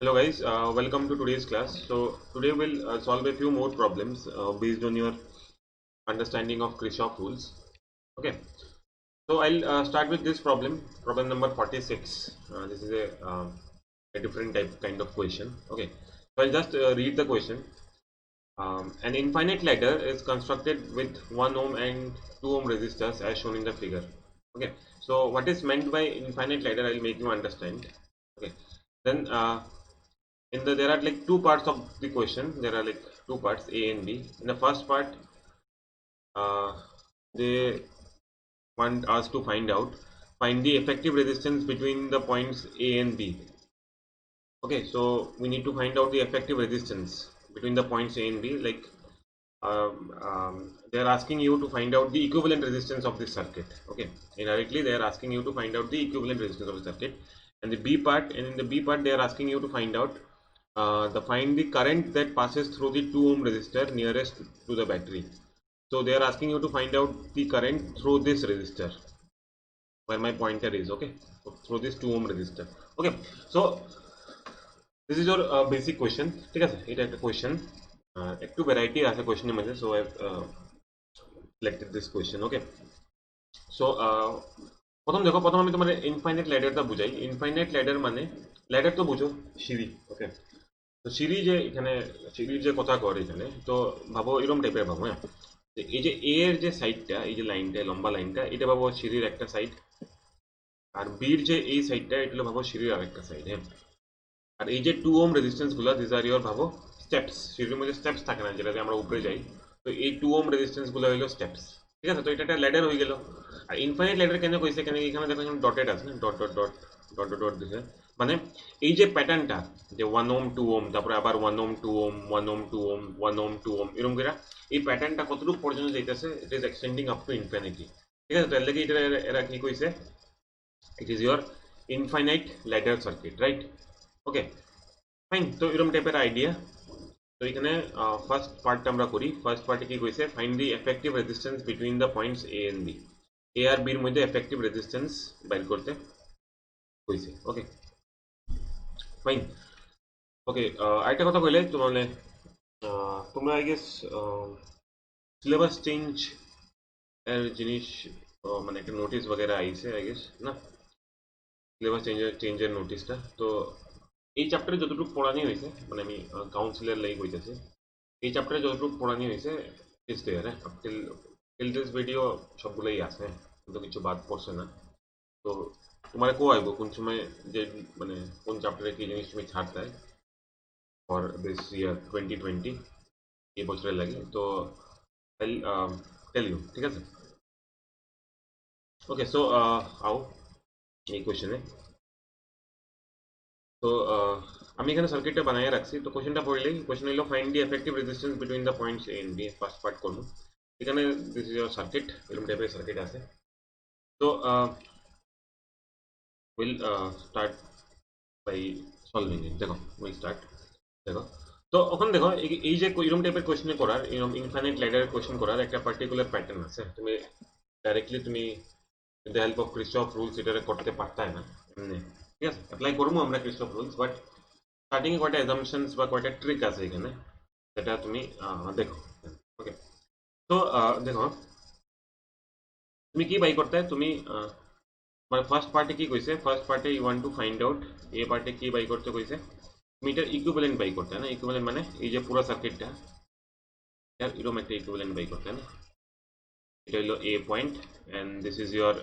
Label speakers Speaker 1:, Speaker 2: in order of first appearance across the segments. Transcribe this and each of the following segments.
Speaker 1: Hello guys, welcome to today's class. So today we'll solve a few more problems based on your understanding of Kirchhoff rules. Okay, so I'll start with this problem number 46. This is a different type kind of question. Okay, so I'll just read the question. An infinite ladder is constructed with 1 ohm and 2 ohm resistors as shown in the figure. Okay, so what is meant by infinite ladder? I'll make you understand. Okay, then there are like two parts of the question. There are like two parts, A and B. In the first part, uh, they want us to find the effective resistance between the points A and B. Okay, so we need to find out the effective resistance between the points A and B. Like they are asking you to find out the equivalent resistance of this circuit. Okay, indirectly they are asking you to find out the equivalent resistance of the circuit. And in the B part they are asking you to find out find the current that passes through the 2 ohm resistor nearest to the battery. So they are asking you to find out the current through this resistor where my pointer is. Okay, through this 2 ohm resistor. Okay, so this is your basic question. ঠিক আছে, এটা একটা question, একটু variety আছে কোশ্চেনের মধ্যে, so I've selected this question. Okay, so প্রথম আমি তোমার ইনফাইনাইট ল্যাডারটা বুঝাই। ইনফাইনাইট ল্যাডার মানে ল্যাডার তো বুঝো, সিঁড়ি। ওকে, তো সিঁড়ি যে এখানে সিঁড়ির যে কথা কর এখানে, তো ভাবো এরকম টাইপের ভাবো। হ্যাঁ, এই যে এ এর যে সাইডটা, এই যে লাইনটা, লম্বা লাইনটা, এটা ভাবো সিঁড়ির একটা সাইড। আর বির যে এই সাইডটা, এটা হলো ভাবো সিঁড়ির আরেকটা সাইড। হ্যাঁ, আর এই যে 2 ওহম রেজিস্ট্যান্স গুলো, দিস আর ইওর ভাবো স্টেপস। সিঁড়ির মধ্যে স্টেপস থাকে না, যেটাতে আমরা উপরে যাই, তো এই 2 ওহম রেজিস্ট্যান্স গুলো হলো স্টেপস। ঠিক আছে, তো এটা একটা ল্যাডার হয়ে গেল। আর ইনফাইনাইট ল্যাডার কেন কইছে, কেন এখানে দেখো এখানে ডটেড আছে না, dot dot dot dot dot dot দিছে। মানে এই যে প্যাটার্নটা, যে 1 ওহম 2 ওহম, তারপরে আবার 1 ohm 2 ohm 1 ohm 2 ohm 1 ohm 2 ohm, এরকম করে এই প্যাটার্নটা কতটুকু পর্যন্ত যাইতেছে, it is extending up to infinity. ঠিক আছে, তো এর লাগি এটা এরা কি কইছে, it is your infinite ladder circuit, right? Okay, fine. তো এরকম টাইপের আইডিয়া। তো এখানে ফার্স্ট পার্টটা আমরা করি। ফার্স্ট পার্টে কি কইছে, find the effective resistance between the points A and B. A আর বির মধ্যে এফেক্টিভ রেজিস্ট্যান্স বাইর করতে কইছে। ওকে, ফাইন। ওকে, আরেকটা কথা কইলে তো মানে তোমরা আই গেস সিলেবাস চেঞ্জ এর জিনিস, মানে একটা নোটিশ বগেরা আইছে আই গেস না, সিলেবাস চেঞ্জের নোটিশটা। তো এই চ্যাপ্টারে যতটুকু পড়ানি হয়েছে, মানে আমি কাউন্সিলের লাগি কইতেছি, এই চ্যাপ্টারে যতটুকু পড়ানি হয়েছে ইজ দেয়ার। হ্যাঁ, টিল টিল দিস ভিডিও সবগুলোই আছে, কিন্তু কিছু বাদ পড়ছে না। তো তোমার কো আইব কোন সময়, যে মানে কোন চ্যাপ্টারে কি জিনিস তুমি ছাড় দেয় ফর দিস ইয়ার 2020, এই বছরের লাগে। তো আই টেল ইউ, ঠিক আছে? ওকে, সো আও এই কোয়েশ্চেনে। তো আমি এখানে সার্কিটটা বানিয়ে রাখছি। তো কোশ্চেনটা পড়লেই, কোশ্চেন হলো find the effective resistance between the points A and B. First part করবো এখানে। দিস ইজ ইয়োর সার্কিট, এরকম টাইপের সার্কিট আছে। তো উইল স্টার্ট বাই সলভিং ইট। দেখো উইল স্টার্ট। দেখো, তো ওখানে দেখো এই যে এরকম টাইপের কোশ্চেন করার, এরকম ইনফাইনাইট ল্যাডার কোশ্চেন করার একটা পার্টিকুলার প্যাটার্ন আছে। তুমি ডাইরেক্টলি তুমি with the help of Christoph rules এটা করতে পারতাই না এমনি। ঠিক আছে, অ্যাপ্লাই করবো আমরা ক্রিস্টফ রুলস, বাট স্টার্টিং এ কয়টা অ্যাজাম্পশনস বা কয়টা ট্রিক আছে এখানে, সেটা তুমি দেখো। ওকে, তো দেখো তুমি কি বাই করতে, তুমি মানে ফার্স্ট পার্টে কি কইছে, ফার্স্ট পার্টে you want to find out, A পার্টে কি বাই করতে কইছে, তুমি এটার ইকুইভ্যালেন্ট বাই করতে না। ইকুইভ্যালেন্ট মানে এই যে পুরো সার্কিটটা, এর এরকম একটা ইকুইভ্যালেন্ট বাই করতে না। এটা হলো A point and this is your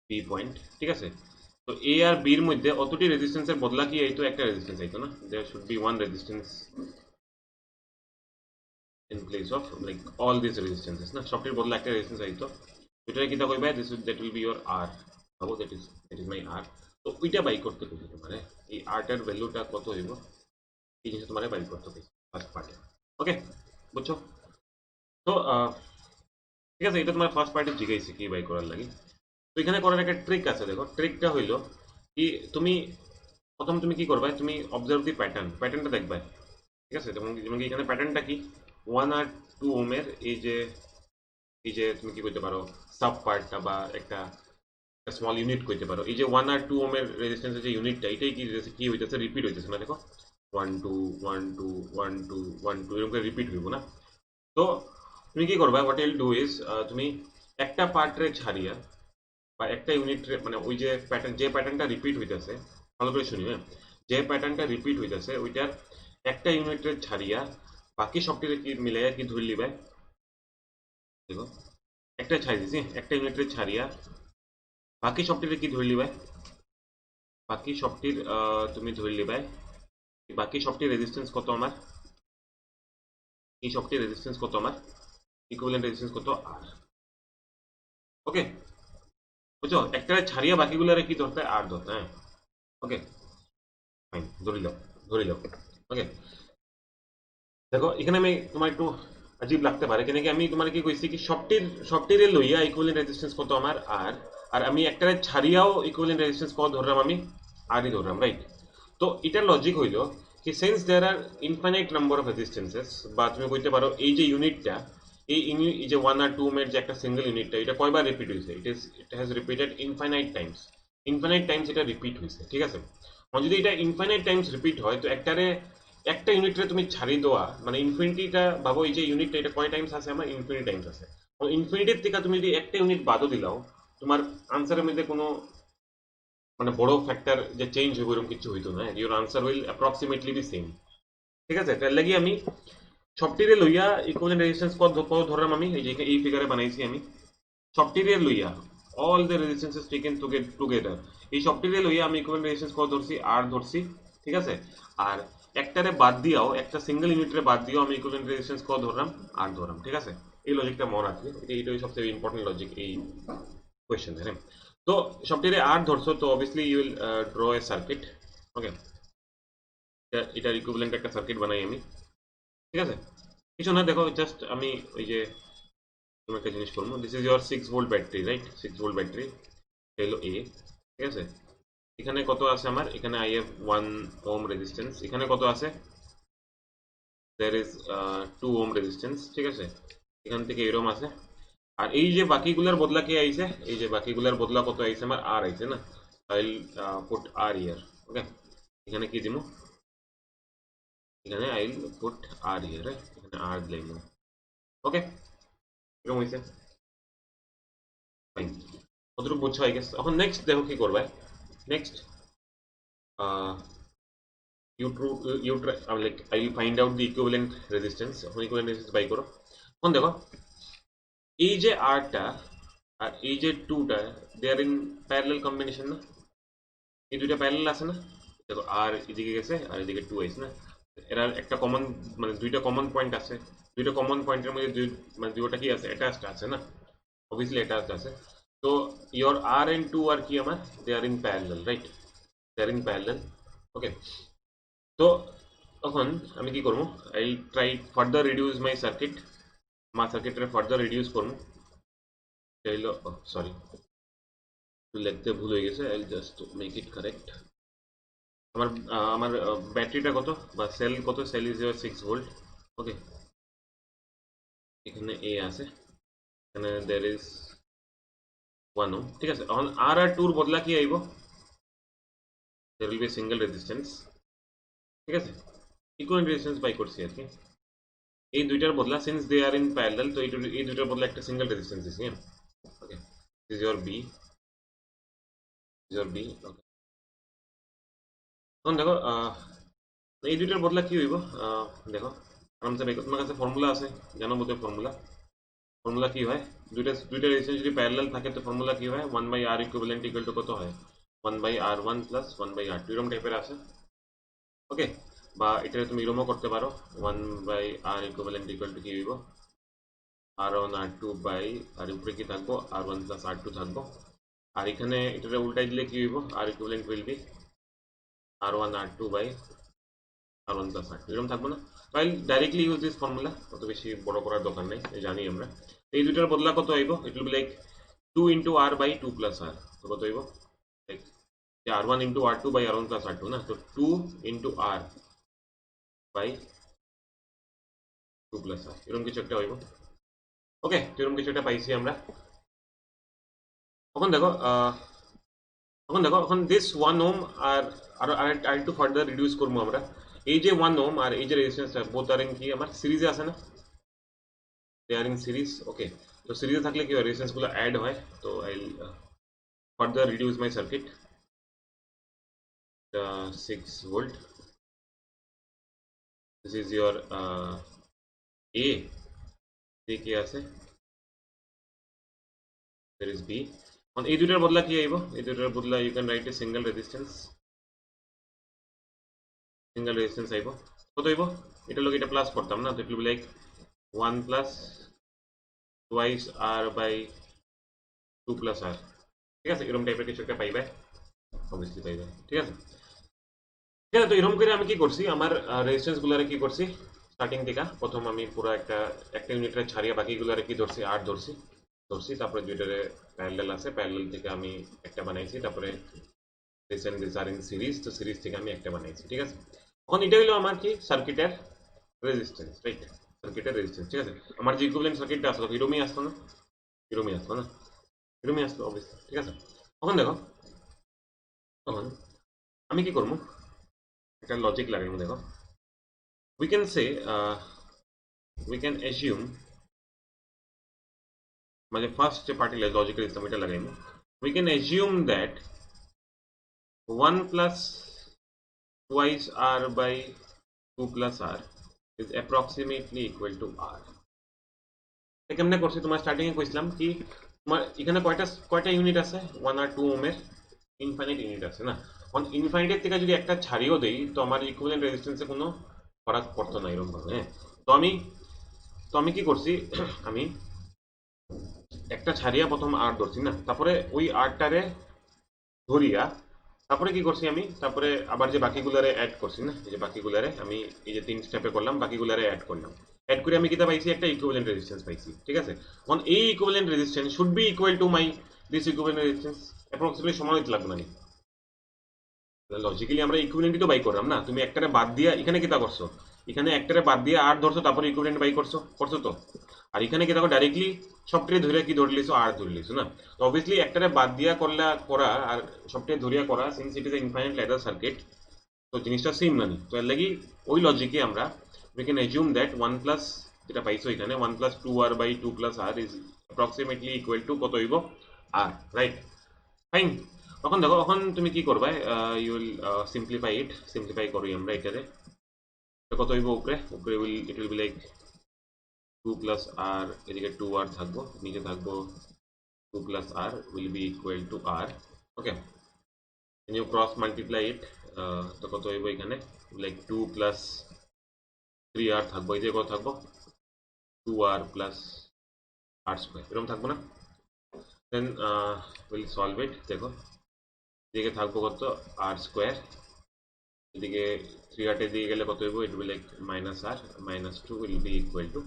Speaker 1: B point. ঠিক আছে, তো এ আর বির মধ্যে অতটি রেজিস্ট্যান্সের বদলা কি এইতো একটা রেজিস্ট্যান্স আইতো না, there should be one resistance in place of like all these resistances না, সবটির বদলে একটা রেজিস্ট্যান্স আইতো। এটা কিটা কইবা, this will that will be your R. ভাবো দ্যাট ইজ মাই আর। তো ওইটা বাই করতে কইছে তোমারে, এই আরটার ভ্যালুটা কত হইব, এই জিনিসটা তোমারে বাই করতে কইছে ফার্স্ট পার্টে। ওকে, বুঝছো? তো ঠিক আছে, এটা তোমার ফার্স্ট পার্টে জিজ্ঞাসা কি বাই করার লাগে। তো এখানে করার একটা ট্রিক আছে। দেখো ট্রিকটা হইলো কি, তুমি প্রথম তুমি কি করবে, তুমি অবজার্ভ দি প্যাটার্ন, প্যাটার্নটা দেখবে। ঠিক আছে, যেমন যেমন কি এখানে প্যাটার্নটা কি, 1 আর 2 ওমের এই যে তুমি কি করতে পারো, সাব পার্টটা বা একটা স্মল ইউনিট কইতে পারো। এই যে 1 আর 2 ওহমের রেজিস্ট্যান্সের যে ইউনিটটা এটাই কি হইতেছে, রিপিট হইতেছে না। দেখো 1 2 1 2 1 2 1 2 এরকম করে রিপিট হইব না। তো তুমি কি করবা, হোয়াট উইল ডু ইজ, তুমি একটা পার্টরে ছাড়িয়া বা একটা ইউনিট মানে ওই যে প্যাটার্ন, যে প্যাটার্নটা রিপিট হইতেছে, ভালো করে শুনি হ্যাঁ, যে প্যাটার্নটা রিপিট হইতেছে ওইটার একটা ইউনিটরে ছাড়িয়া বাকি সবটিরে কি মিলাইয়া কি ধরে লিবাই। দেখো একটা ছাড়ি দিছি, একটা ইউনিটরে ছাড়িয়া বাকি সবটিরে কি ধরে লিবাই, বাকি সবটির তুমি ধরে লিবাই বাকি সবটির রেজিস্ট্যান্স কত আমার, এই সবটির রেজিস্ট্যান্স কত আমার, ইকুইভ্যালেন্ট রেজিস্ট্যান্স কত আর। ওকে, বুঝছো, একটা ছাড়িয়া বাকিগুলোরে কি ধরতে হয়, আর ধরতে, হ্যাঁ। ওকে ফাইন, ধরে লাও। ওকে, দেখো এখানে আমি তোমার একটু আজীব লাগতে পারে, কেন কি আমি তোমার কি কইছি কি সবটিরে লইয়া ইকুইভ্যালেন্ট রেজিস্ট্যান্স কত আমার আর, আর আমি একটারে ছাড়িয়াও ইকুইভ্যালেন্ট রেজিস্ট্যান্স কত ধরলাম আমি, আরই ধরলাম, রাইট। তো এটার লজিক হইল কি, since there are infinite number of resistances, বা তুমি কইতে পারো এই যে ইউনিটটা, এই যে 1 আর 2 ওহমের যে একটা সিঙ্গেল ইউনিটটা, এটা কয়বার রিপিট হইছে, it has repeated infinite Times এটা রিপিট হইছে, ঠিক আছে। যদি এটা ইনফাইনাইট টাইমস রিপিট হয়, তো একটা ইউনিটরে তুমি ছাড়িয়ে দেওয়া মানে ইনফিনিটিটা ভাবো, এই যে ইউনিটটা এটা কয় টাইমস আছে, আমার ইনফিনিটি টাইমস আছে। ইনফিনিটির থেকে তুমি যদি একটা ইউনিট বাদও দিলাও, তোমার আনসারের মধ্যে কোনো মানে বড় ফ্যাক্টর যে চেঞ্জ হবে এরকম কিছু হইতো না, your answer will approximately be same, ঠিক আছে। তার লাগি আমি সবটিরে লইয়া ইকুইভ্যালেন্ট রেজিস্ট্যান্স কত ধরলাম আমি, এই যে এই ফিগারে বানাইছি আমি, সবটিরে লইয়া অল দ্য রেজিস্ট্যান্সেস টেকেন টুগেদার, এই সবটিরে লইয়া আমি ইকুইভ্যালেন্ট রেজিস্ট্যান্স কত ধরছি, আর ধরছি, ঠিক আছে। আর একটারে বাদ দিয়াও, একটা সিঙ্গেল ইউনিটরে বাদ দিয়াও আমি ইকুইভ্যালেন্ট রেজিস্ট্যান্স কত ধরলাম, আর ধরলাম, ঠিক আছে। এই লজিকটা মনে রাখবে, এইটাই সবচেয়ে ইম্পর্টেন্ট লজিক এই কোয়েশ্চেন, হ্যাঁ। তো সবটিরে আর ধরছো, তো obviously you will draw a circuit. Okay, এটার ইকুইভ্যালেন্ট একটা সার্কিট বানাই আমি, ঠিক আছে। কিছু না, দেখো জাস্ট আমি ওই যে তুমি একটা জিনিস করবো, this is your 6 volt battery, right, 6 volt battery হলো এ, ঠিক আছে। এখানে কত আছে আমার, এখানে আই হ্যাভ 1 ওহম রেজিস্ট্যান্স, এখানে কত আছে, দেয়ার ইজ 2 ওহম রেজিস্ট্যান্স, ঠিক আছে। এখান থেকে এরকম আছে। আর এই যে বাকিগুলোর বদলা কে আইছে, এই যে বাকিগুলোর বদলা কত আইছে আমার, আর আইছে না, I will put R here. Okay, এখানে কি দিমু, এখানে I will put R here, এখানে আর দিলাম। ওকে, এরকম হইছে, ফাইন, কতটুকু বুঝছো আই গেস। এখন নেক্সট দেখো কি করবে, next you true you try like I will find out the equivalent resistance, এখন equivalent resistance বাই করো। এখন দেখো এই যে আরটা আর এই যে টুটা, দে আর ইন প্যারালাল কম্বিনেশন না, এই দুইটা প্যারালাল আছে না। দেখো আর এদিকে গেছে আর এদিকে টু আইছে না, এরা একটা কমন মানে দুইটা কমন পয়েন্ট আছে, দুইটা কমন পয়েন্টের মধ্যে মানে দুইটা কি আছে, অ্যাটাচড আছে না, অবভিয়াসলি অ্যাটাচড আছে। তো your R and two R কি আমার, they are in parallel, right, they are in parallel. Okay, তো তখন আমি কি করবো, I try further reduce my circuit, আমার সার্কিটরে ফার্দার রিডিউস করবো। চাইলো সরি, লিখতে ভুল হয়ে গেছে, I just make it correct. আমার আমার ব্যাটারিটা কত বা সেল কত, সেল ইজ 6 ভোল্ট। ওকে, এখানে এ আছে, এখানে দের ইজ 1 ওহম, ঠিক আছে। এখন আর আর টুর বদলা কি আইব, দের উইল বি সিঙ্গেল রেজিস্ট্যান্স, ঠিক আছে। ইকুইভ্যালেন্ট রেজিস্ট্যান্স বাই করছি আর কি, এই দুইটার বদলা since they are in parallel, তো এই দুইটার বদলা একটা সিঙ্গেল রেজিস্ট্যান্স দিছি। Okay, this is your B, your B. Okay, এখন দেখো এই দুইটার বদলা কি হইব, দেখো আরামসে বের তোমার কাছে ফর্মুলা আছে, জানো বোধহয় ফর্মুলা, ফর্মুলা কি হয়, দুইটা রেজিস্ট্যান্স যদি প্যারালাল থাকে তো ফর্মুলা কি হয়, 1/r ইকুইভ্যালেন্ট ইকুয়াল টু কত হয়, 1/r1 প্লাস 1/r2 এরকম টাইপের আছে। ওকে, বা এটা তুমি এরকমও করতে পারো, 1/r ইকুইভ্যালেন্ট ইকুয়াল টু কি হইব, r1 r2 বাই, আর উপরে কি থাকবো, r1 প্লাস r2 থাকবো। আর এখানে এটা উল্টাই দিলে কি হইব, r equivalent will be r1 r2 by r1 plus r2 এরকম থাকবো না। তাই ডাইরেক্টলি ইউজ দিস ফর্মুলা, অত বেশি বড় করার দরকার নেই, জানি আমরা। এই দুইটার বদলা কত আইব, it will be like 2 into r by 2 plus r, তো কত আইব, like r1 into r2 by r1 plus r2 না, তো 2 into r by 2 plus r এরকম কিছু একটা হইব। ওকে, এরকম কিছু একটা পাইছি আমরা। এখন দেখো এখন দেখো এখন দিস 1 ওহম আর একটু ফার্দার রিডিউস করবো আমরা। এই যে 1 ওহম আর এই যে রেজিস্ট্যান্সটা বোথ আর ইন কি আমার সিরিজে আছে না, দে আর ইন সিরিজ। ওকে, তো সিরিজে থাকলে কি হয় রেজিস্ট্যান্স গুলো অ্যাড হয়। তো I further reduce my circuit 6 volt. This is your A, কি আছে there is b on এই দুইটার বদলা কি আইব, এই দুইটার বদলা you can write a single resistance আইব। কত আইব, এটা লোক এটা প্লাস করতাম না, তো it will be like 1 plus twice r by 2 plus r, ঠিক আছে, এরকম টাইপের কিছু একটা পাইবে, অবভিয়াসলি পাইবে, ঠিক আছে। ঠিক আছে, তো এরকম করে আমি কি করছি আমার রেজিস্ট্যান্স গুলারে কি করছি স্টার্টিং থেকে প্রথম আমি পুরো একটা ইউনিটের ছাড়িয়ে বাকিগুলারে কি ধরছি আর ধরছি তারপরে দুইটারে প্যারালাল আছে, প্যারালাল থেকে আমি একটা বানাইছি, তারপরে this and this are in series, তো সিরিজ থেকে আমি একটা বানাইছি, ঠিক আছে। এখন এটা হলো আমার কি সার্কিটের রেজিস্ট্যান্স, রাইট, সার্কিটের রেজিস্ট্যান্স, ঠিক আছে। আমার যে ইকুইভ্যালেন্ট সার্কিটটা আসলো এরকমই আসতো না, এরকমই আসতো না, এরকমই আসতো অবশ্যই, ঠিক আছে। এখন দেখো তখন আমি কি করবো একটা লজিক লাগাইবো, দেখো we can say we can assume, মানে ফার্স্ট যে পার্টি লজিক্যাল সিস্টেম এটা লাগাইবো, we can assume that 1 plus twice r by 2 plus r is approximately equal to r। কেমনে করছি তোমার স্টার্টিং এ কইছিলাম কি তোমার এখানে কয়টা ইউনিট আছে 1 আর 2 ওহমের ইনফাইনাইট ইউনিট আছে না। অন ইনফাইনাইটের থেকে যদি একটা ছাড়িয়েও দেই তো আমার ইকুইভ্যালেন্ট রেজিস্ট্যান্সে কোনো ফারাক পড়তো না এরকম ভাবে, হ্যাঁ। তো আমি কি করছি আমি একটা ছাড়িয়া প্রথম আর ধরছি না, তারপরে ওই আরটারে ধরিয়া তারপরে কি করছি আমি, তারপরে আবার যে বাকিগুলারে অ্যাড করছি না, এই যে বাকিগুলারে আমি এই যে 3 স্টেপে করলাম, বাকিগুলারে অ্যাড করলাম, অ্যাড করে আমি কিটা পাইছি একটা ইকুইভ্যালেন্ট রেজিস্ট্যান্স পাইছি, ঠিক আছে। এখন এই equivalent resistance should be equal to my this equivalent resistance, approximately সমান হইতে লাগবে না। লজিক্যালি আমরা ইকুইভ্যালেন্টই তো বাই করলাম না, তুমি একটারে বাদ দিয়া এখানে কিটা করছো, এখানে একটারে বাদ দিয়ে আর ধরছো তারপরে ইকুইভ্যালেন্ট বাই করছো তো, আর এখানে কি দেখো ডাইরেক্টলি সবটাই ধরে কি ধরে লিছো আর ধরে লিছো না, তো অবভিয়াসলি একটারে বাদ দিয়া করা আর সবটাই ধরিয়া করা since it is infinite ladder circuit, তো জিনিসটা সেম না নি, তো এর লাগি ওই লজিকে আমরা we can assume that 1 plus যেটা পাইছো এখানে 1 plus 2r by 2 plus r is approximately equal to কত হইব r, রাইট, ফাইন। তখন দেখো এখন তুমি কি করবে, ইউ উইল সিম্পলিফাই করি আমরা এটারে, কত হইব উপরে ইট will be like 2 plus r, এদিকে 2r থাকবো, নিচে থাকবো 2 plus r will be equal to r, okay, when you cross multiply it তো কত হইব এখানে লাইক 2 plus 3r থাকবো, এই যে কত থাকবো 2r plus r স্কয়ার এরকম থাকবো না। দেন উইল সলভ ইট, দেখো এদিকে থাকবো কত r স্কয়ার, এদিকে 3r দিয়ে গেলে কত হইব, ইট will like minus r minus 2 will be equal to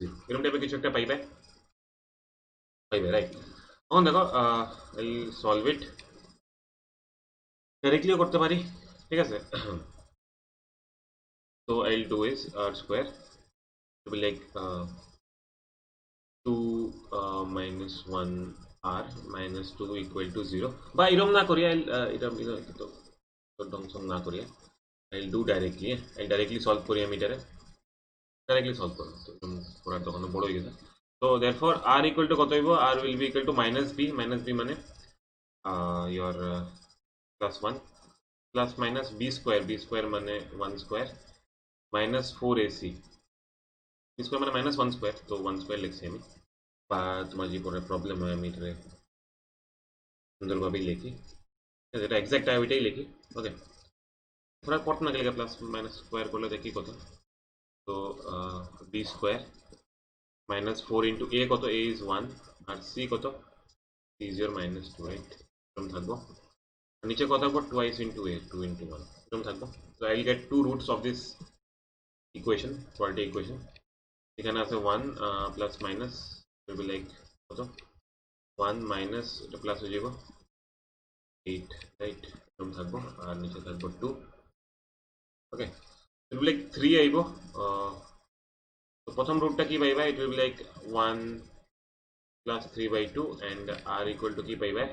Speaker 1: 0, এরকম টাইপের কিছু একটা পাইবে, রাইট। এখন দেখো আই সলভ ইট, ডাইরেক্টলিও করতে পারি, ঠিক আছে। so I'll do is r square to be like 2 minus 1 r minus 2 equal to 0, বা এরকম না করি এরকম তো ডংসং না করি, I'll do directly, I'll directly solve করি আমি এটারে ডাইরেক্টলি সলভ করব, তো এরকম করার তখন বড় হয়ে গেছে। তো therefore r equal to কত হইব, r will be equal to minus b মানে your plus 1 plus minus b square মানে 1 square minus 4ac, b square মানে minus 1 square, তো 1 square লিখছি আমি, বা তোমার যে পরে প্রবলেম হয় আমি এটা সুন্দরভাবেই লিখি, যেটা এক্সাক্ট হয় ওইটাই লিখি, ওকে। ফরাক পড়তো না গেলে প্লাস মাইনাস স্কোয়ার করলে দেখি কত, তো B square minus 4 into A কত, এ ইজ 1 আর সি কত, C is your minus 2, right, এরকম থাকবো। নিচে কত থাকবো টুয়াইস ইন্টু এ 2 ইন্টু 1 এরকম থাকবো। তো I will get 2 roots of this equation, quality equation. এখানে আছে 1 plus minus will be like কত 1 মাইনাস এটা প্লাস হয়ে যাব 8, রাইট, এরকম থাকবো, আর নিচে থাকবো 2, ওকে। it will be like 3 আইব, তো প্রথম রুটটা কি পাইবা, it will be like 1 plus 3 by 2 and r equal to কি পাইবা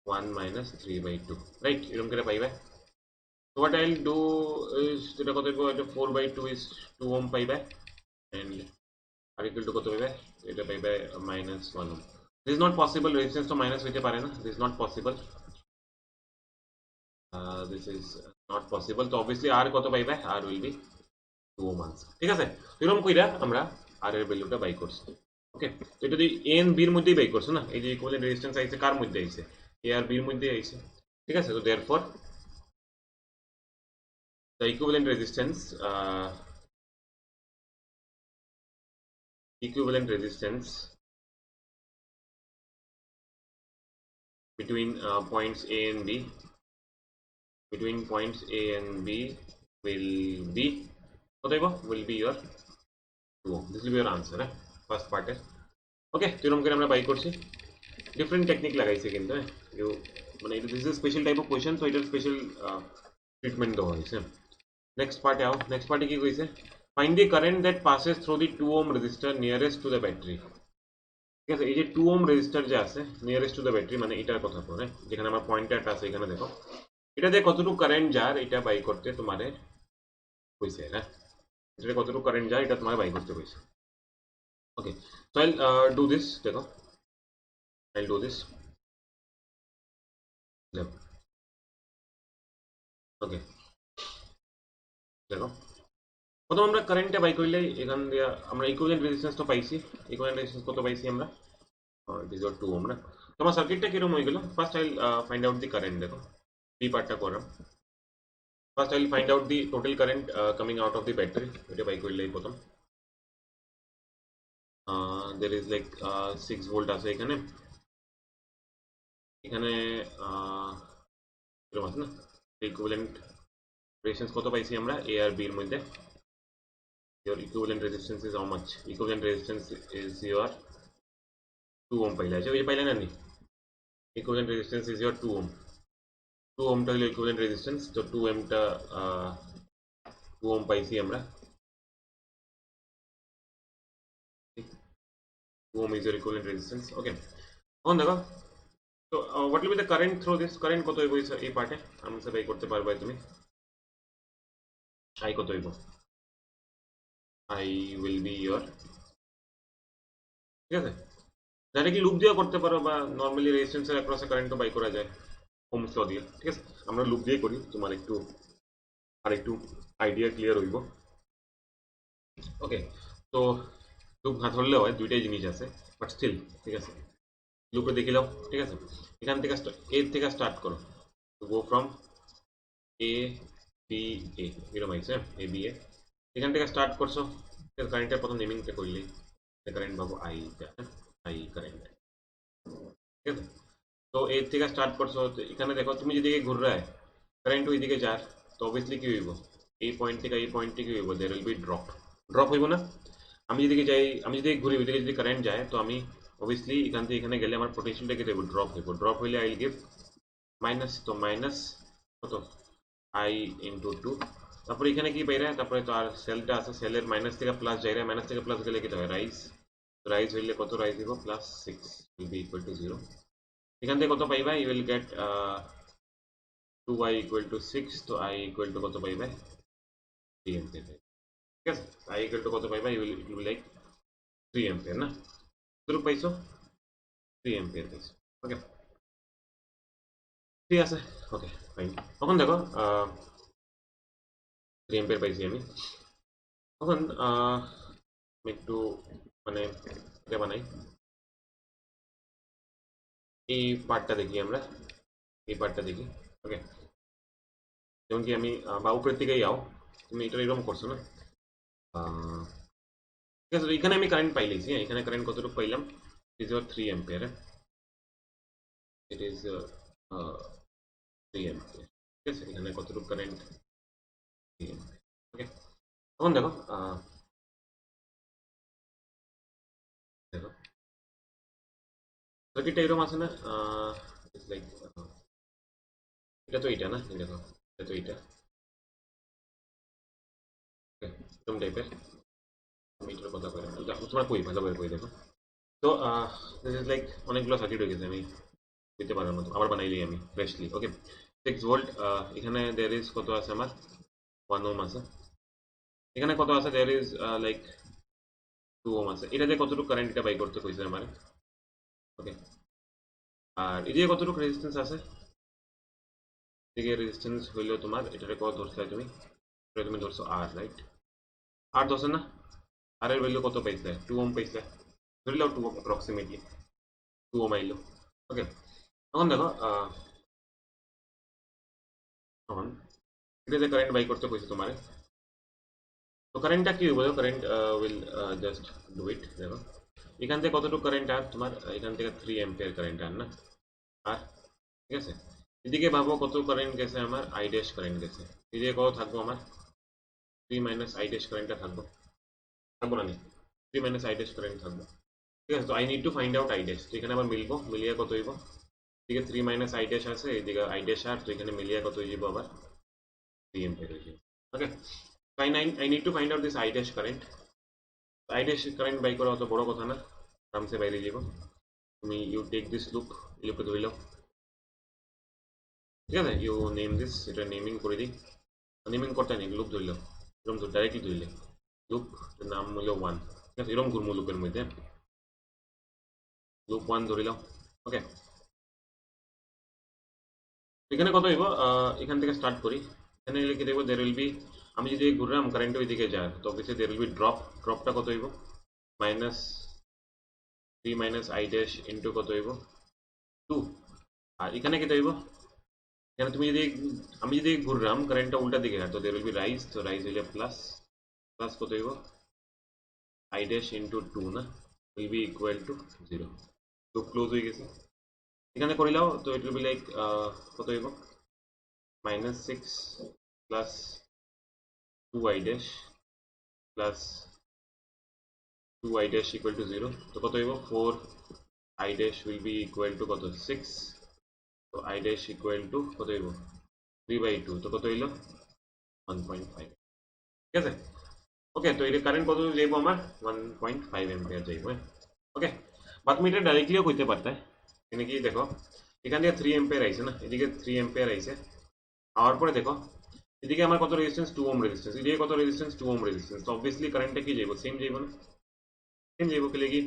Speaker 1: 1 minus 3 by 2, right? এরকম করে পাইবে। So what I'll do is যেটা কত পাইবে, এটা 4 by 2 is 2 ohm পাইবে, and আর equal to কত পাইবে, এটা পাইবে minus 1 ohm. This is not possible, resistance তো minus হইতে পারে না, this is not possible. This is not possible, তো obviously r কত পাইবে, r will be 2 ohm answer, ঠিক আছে? এরকম কইরা আমরা r এর ভ্যালুটা বাই করছি। ওকে, তো এটা যদি a and b এর মধ্যেই বাই করছো না, এই যে ইকুইভ্যালেন্ট রেজিস্ট্যান্স আইছে কার মধ্যে আইছে, a আর b এর মধ্যে আইছে, ঠিক আছে? তো therefore the equivalent resistance between points a and b will be will be your 2 ohm. This will be your answer, first part. ওকে, তো এরকম করে আমরা বাই করছি, ডিফারেন্ট টেকনিক লাগাইছে কিন্তু, ইউ মানে this is special type of question, তো এটার স্পেশাল ট্রিটমেন্ট দেওয়া হয়েছে। নেক্সট পার্টে আও, নেক্সট পার্টে কি কইছে, find the current that passes through the 2 ohm register nearest to the battery. ঠিক আছে, এই যে 2 ohm রেজিস্টার যে আছে নিয়ারেস্ট টু দ্য ব্যাটারি, মানে এটার কথা বলে, যেখানে আমার পয়েন্টারটা আছে এখানে দেখো, এটা দিয়ে কতটুকু কারেন্ট যার এটা বাই করতে তোমারে কইছে, হ্যাঁ, এটা কতটুকু কারেন্ট যায় এটা তোমারে বাই করতে কইছে। ওকে, সো আইল ডু দিস, দেখো I'll do this. ওকে, দেখো প্রথম আমরা কারেন্টটা বাই করলে এখান দিয়ে আমরা ইকুইভ্যালেন্ট রেজিস্ট্যান্সটা পাইছি। ইকুইভ্যালেন্ট রেজিস্ট্যান্স কত পাইছি আমরা, ইট ইজ 2 ওহম না। তোমার সার্কিটটা কিরকম হয়ে গেল, ফার্স্ট আইল ফাইন্ড আউট দি কারেন্ট, দেখো বি পার্টটা করলাম। ফার্স্ট আইল find out the total current coming out of the battery, এটা বাই করলেই প্রথম। there is like 6 ভোল্ট আছে এখানে, এখানে এরকম আছে না, ইকুইভ্যালেন্ট রেজিস্ট্যান্স কত পাইছি আমরা এ আর বি এর মধ্যে। Your equivalent resistance is how much? Equivalent resistance is your 2 ohm পাইলা, যে ওই যে পাইলা না নি, equivalent resistance is your 2 ohm, 2 ohm টা হলো equivalent resistance, তো 2 ohm টা 2 ohm পাইছি আমরা, 2 ohm is your equivalent resistance. Okay, এখন দেখো, তো what will be the current through this, current কত হইব এই পার্টে, আনসার বাই করতে পারবে তুমি, i কত হইব, i will be your, ঠিক আছে, যারা কি লুপ দিয়ে করতে পারো বা নরমালি রেজিস্ট্যান্সের অ্যাক্রসে কারেন্টও বাই করা যায় ওহমস ল দিয়ে, ঠিক আছে, আমরা লুপ দিয়ে করি, তোমার একটু আর একটু আইডিয়া ক্লিয়ার হইব। ওকে, তো লুপ না ধরলেও হয়, দুইটাই জিনিস আছে, বাট স্টিল ঠিক আছে, লুপে দেখে নাও, ঠিক আছে, এখান থেকে এর থেকে স্টার্ট করো, গো ফ্রম এ বি এ, এরকম আইছে এ বি এ, এখান থেকে স্টার্ট করছো, কারেন্টের প্রথম নেমিংটা করলেই কারেন্ট পাবো আই, আই কারেন্ট, ঠিক আছে। তো এর থেকে স্টার্ট করছো, এখানে দেখো তুমি যেদিকে ঘুরবে কারেন্ট ওইদিকে যার, তো অবভিয়াসলি কি হইব, এই পয়েন্ট থেকে এই পয়েন্টে কি হইব, there will be drop, drop হইব না। আমি যেদিকে যাই, আমি যদি ঘুরি ওইদিকে যদি কারেন্ট যায়, তো আমি অবভিয়াসলি এখান থেকে এখানে গেলে আমার পোটেনশিয়ালটা কি দেবো, ড্রপ হইব, ড্রপ হইলে আই উইল গিভ মাইনাস, তো মাইনাস কত আই ইন্টু 2, তারপরে এখানে কি পাইরা, তারপরে তো আর সেলটা আছে, সেলের মাইনাস থেকে প্লাস যাই, মাইনাস থেকে প্লাস গেলে কি হয়, রাইজ, রাইজ হইলে কত রাইজ দিব, plus 6 will be equal to 0, এখান থেকে কত পাইবা, you will get 2i equal to 6, তো i equal to কত পাইবা 3 অ্যাম্পিয়ার, ঠিক আছে, i equal to কত পাইবা, you will, it will like 3 ampere না, কত পাইছো 3 অ্যাম্পিয়ার পাইছো। ওকে, ঠিক আছে, ওকে ফাইন। তখন দেখো 3 অ্যাম্পিয়ার পাইছি আমি, তখন আমি একটু মানে এটা বানাই, এই পার্টটা দেখি আমরা, এই পার্টটা দেখি। ওকে, যেমন কি আমি বা উপরের দিকেই যাও, তুমি এটা এরকম করছো না, ঠিক আছে, এখানে আমি কারেন্ট পাইলেছি, এখানে কারেন্ট কতটুকু পাইলাম, it is 3 ampere, it is 3 ampere, ঠিক আছে, এখানে কতটুকু কারেন্ট 3 অ্যাম্পিয়ার। ওকে, তখন দেখো দেখো সার্কিটটা এরকম আছে না, লাইক এটা তো এইটা না, দেখো এটা তো এইটা, এরকম টাইপের, আমি এটার কথা কই, তোমার কই ভালো করে কই দেখো, তো দিস ইজ লাইক অনেকগুলো সার্কিট হয়ে গেছে, আমি হইতে পারার মতো আবার বানাইলি আমি ফ্রেশলি। ওকে 6 ভোল্ট, এখানে দেয়ার ইজ কত আছে আমার 1 ওম আছে, এখানে কত আছে দেয়ার ইজ লাইক 2 ওম আছে। এটাতে কতটুকু কারেন্ট এটা বাই করতে কইছে আমার। ওকে আর এদিকে কতটুকু রেজিস্ট্যান্স আছে, এদিকে রেজিস্ট্যান্স হইলো তোমার এটারে কত ধরছিলে তুমি, এটা তুমি ধরছো আর রাইট, আর ধরছে না, আর এর ভ্যালু কত পাইছে 2 ওম পাইছে, ধরে লাও 2 ওম অ্যাপ্রক্সিমেটলি 2 ওম আইলো। ওকে এখন দেখো তখন এটা যে কারেন্ট বাই করতে কইছে তোমারে, তো কারেন্টটা কি হবে, current will just do it. দেখো এখান থেকে কতটুকু কারেন্ট আর তোমার এখান থেকে 3 অ্যাম্পিয়ার কারেন্ট আর না, আর ঠিক আছে এদিকে ভাবো কত কারেন্ট গেছে আমার, আই ড্যাশ কারেন্ট গেছে, এদিকে কত থাকবো আমার 3 মাইনাস আই ড্যাশ কারেন্টটা থাকবো, থাকবো না নি 3 মাইনাস আই ড্যাশ কারেন্ট থাকবো। ঠিক আছে তো I need to find out I dash, তো এখানে আবার মিলবো, মিলিয়ে কত হইব, এদিকে 3 মাইনাস আই ড্যাশ আছে, এদিকে আই ড্যাশ আর, তো এখানে মিলিয়ে কত হয়ে যাব আবার 3 অ্যাম্পিয়ার হয়ে যাবে। ওকে I need to find out this I dash current. I dash current by করা অত বড় কথা না, আরামসে বাইরে যাব। তুমি ইউ টেক দিস লুপ, লুপে ধরে নাও, ঠিক আছে ইউ নেম দিস, এটা নেমিং করে দিই, নেমিং করতে নেই লুপ ধরে নাও, এরকম তো ডাইরেক্টলি ধরলে লুপ নাম হলো 1, ঠিক আছে এরকম ঘুরবো লুপের মধ্যে, লুপ 1 ধরে নাও। ওকে এখানে কত হইব, এখান থেকে স্টার্ট করি, এখানে লিখে দেবো দের উইল বি, আমি যদি ঘুরলাম কারেন্ট ওইদিকে যায় তো obviously there will be drop, ড্রপটা কত হইব minus 3 minus I dash into কত হইব 2, আর এখানে কত হইব, এখানে তুমি যদি আমি যদি ঘুরলাম কারেন্টটা উল্টা দিকে তো দের উইল বি রাইজ, তো রাইজ হইলে প্লাস, প্লাস কত হইব আই ড্যাশ ইন্টু 2 না উইল বি ইকুয়াল টু 0, তো ক্লোজ হয়ে গেছে। এখানে করিলাও তো ইট উইল বি লাইক কত হইব minus 6 plus 2 I dash plus 2 i dash equal to 0, তো কত হইব 4 i dash will be equal to কত 6, তো i dash equal to কত হইব 3/2, তো কত হইল 1.5, ঠিক আছে। ওকে তো এটা কারেন্ট কত যাইব আমার 1.5 অ্যাম্পিয়ার যাইব। ওকে বাট তুমি এটা ডাইরেক্টলিও কইতে পারতে, এখানে কি দেখো এখান থেকে 3 অ্যাম্পিয়ার আইছে না, এদিকে 3 অ্যাম্পিয়ার আইছে, আওয়ার পরে দেখো এদিকে আমার কত রেজিস্ট্যান্স 2 ওহম রেজিস্ট্যান্স, এদিকে কত রেজিস্ট্যান্স 2 ওহম রেজিস্ট্যান্স, তো অবভিয়াসলি কারেন্টটা কি যাইব সেম যাইব না, সেম যাইব কি লাগি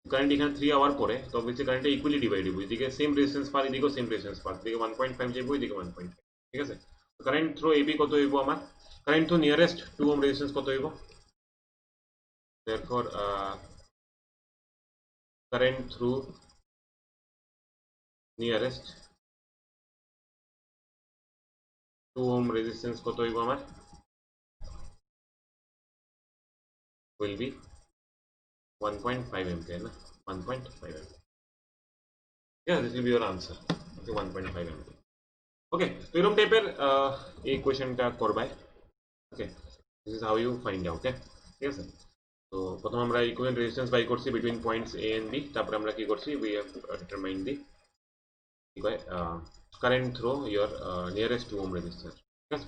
Speaker 1: কারেন্ট এখানে 3 আওয়ার পরে তো অবভিয়াসলি কারেন্টটা ইকুয়ালি ডিভাইড হবে, এদিকে সেম রেজিস্ট্যান্স পার এদিকেও সেম রেজিস্ট্যান্স পার, এদিকে 1.5 যাইব এদিকে 1.5, ঠিক আছে। কারেন্ট থ্রু এবি কত হইব আমার, current through nearest 2 ohm resistance কত হইব, therefore current through nearest 2 ohm resistance কত হইব আমার will be 1.5 ampere না 1.5 ampere, yeah this will be your answer, okay 1.5 ampere। ওকে তো এরকম টাইপের এই কোয়েশ্চেনটা করবাই। Okay this is how you find out, ঠিক আছে। তো প্রথম আমরা ইকুইভ্যালেন্ট রেজিস্ট্যান্স বাই করছি between points A and B, তারপরে আমরা কি করছি উই হ্যাভ ডিটারমাইন্ড দি কি কয় current through your nearest 2 ohm resistance, ঠিক আছে।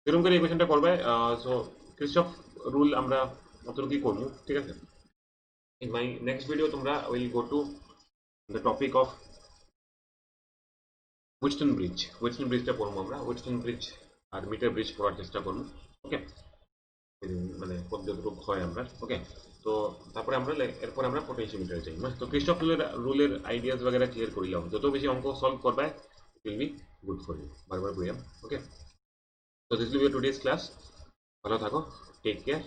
Speaker 1: এরকম করে এই কোয়েশ্চেনটা করবে। সো ক্রিস্টফ রুল আমরা অতটুকুই করবো, ঠিক আছে। ইন মাই নেক্সট ভিডিও তোমরা will go to the topic of Winston bridge, Winston ব্রিজটা পড়বো আমরা, উইস্টন ব্রিজ আর মিটার ব্রিজ পড়ার চেষ্টা করবো। ওকে মানে যতটুকু হয় আমরা, ওকে তো তারপরে আমরা এরপরে আমরা পোটেনশিওমিটারে যাই, তো ক্রিস্টফ রুলের আইডিয়াস वगैरह ক্লিয়ার করিলাম, যত বেশি অঙ্ক সলভ করবে it will be good for you, বারবার বললাম। ওকে তো this will be today's class, ভালো থাকো, টেক কেয়ার।